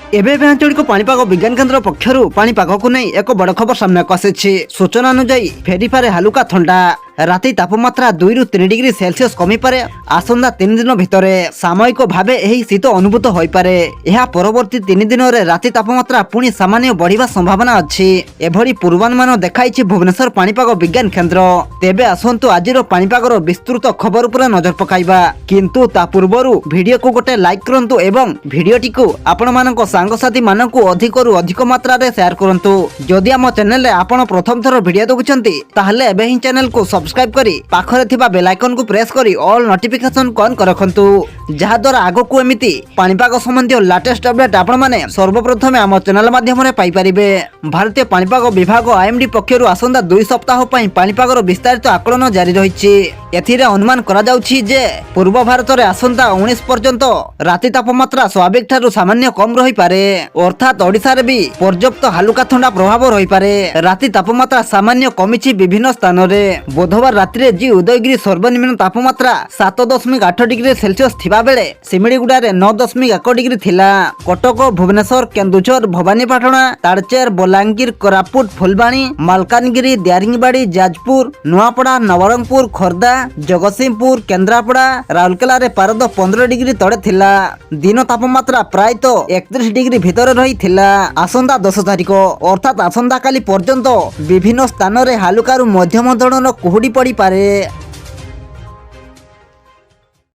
एबे आंचलिक पाणीपाग विज्ञान केन्द्र पक्षर पाणीपाग को नहीं एक बड़ खबर सामने आसी। सूचना अनुजाई फेरीपारे हालुका थंडा राति तापमात्रा 2 ରୁ 3 डिग्री सेल्सियस कमी पारे आसंदा 3 दिन भितरे सामयिक भावे एही शीत अनुभूत होई पारे। एहा परवर्ती 3 दिन रे राति तापमात्रा पुणी सामान्य बढ़िबा संभावना अछि एभଳି पूर्वानुमान देखाइछि भुवनेश्वर पाणीपाग विज्ञान केन्द्र। तेबे आसंतु आजिरो पाणीपागर विस्तृत खबर उपरे नजर पकाइबा, किंतु ता पूर्वरु वीडियो को गोटे लाइक करंतु एवं वीडियोटी को आपण मानक सांगसाथी मानकु अधिकरु अधिक मात्रा रे शेयर करंतु। जदि हम चैनल रे आपण प्रथम थर वीडियो देखुछंती ताहले एबे ही चैनल को सब्सक्राइब करी पाखरे थिबा बेल आइकन को प्रेस करी ऑल नोटिफिकेशन ऑन कर रखंतु, जहा द्वारा आगो को एमिति पाणीपाग संबंधी लेटेस्ट अपडेट आपण माने सर्वप्रथम हम चैनल माध्यम रे पाई परिबे। भारतीय पाणीपाग विभाग आईएमडी पक्षरु आसंदा 2 सप्ताह पई पाणीपागर विस्तारित आकलन जारी रहिछि। एथिरे अनुमान करा जाउछि जे पूर्व भारत रे आसंदा 19 पर्यंत राति तापमात्रा स्वाभाविक ठारू सामान्य कम रही पारे, अर्थात ओडिसा रे भी पर्याप्त हालुका ठंडा प्रभाव रही पारे। राति तापमात्रा सामान्य कमिछि विभिन्न स्थान रे। बुधवार राति रे जी उदयगिरी सर्वनिम्न तापमात्रा 7.8 डिग्री सेल्सियस थिबा बेले सिमिडीगुडा रे 9.1 डिग्री थिला। कटक, भुवनेश्वर, केन्दुझर, भवानीपाटना, तालचेर, बलांगीर, कोरापुट, फुलबाणी, मालकानगिरी, दारिंगबाड़ी, जाजपुर, नुआपड़ा, नवरंगपुर, खोर्धा, जगतसिंहपुर, केन्द्रापड़ा, राउरकेला रे पारद 15 डिग्री तड़े थिला। दिन तापमात्रा प्राय 31 डिग्री भितर रही थिला। आसंदा 10 तारिख अर्थात आसंदा काली पर्यंत विभिन्न स्थान रे हालुकारु मध्यम धरणर कुहुडी पड़ी पारे।